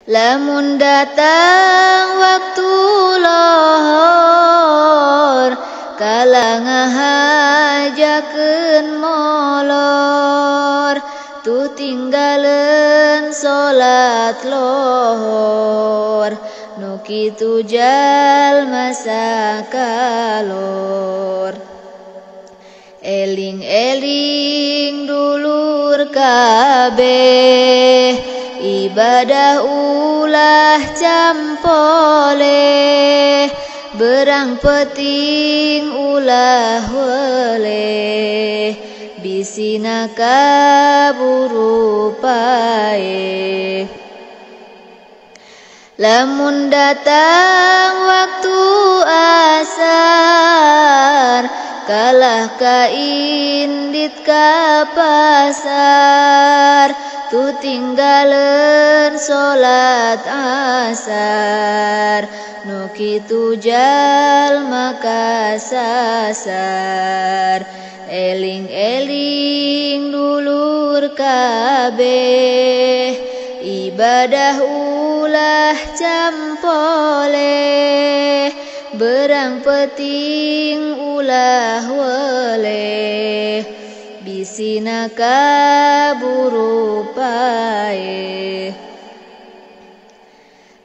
Lamun datang waktu lohor, kala ngahajakeun molor, tu tinggaleun salat lohor, nu kitu jalma sakalor. Eling-eling dulur kabeh, ibadah ulah campole, berang peting ulah weleh, bisina kaburu pae. Lamun datang waktu asar, kalah ka indit ka pasar, tu tinggaleun salat asar, nu kitu jalma kasasar. Eling-eling dulur kabeh, ibadah ulah campole, berang peting ulah weleh, bisina kaburu pae.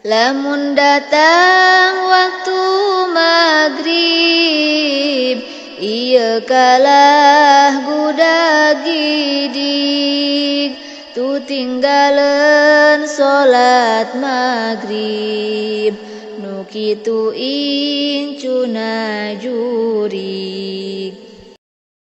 Lamun datang waktu maghrib, ieu kalah gudag gidig, tu tinggaleun salat maghrib, nu kitu incuna jurig.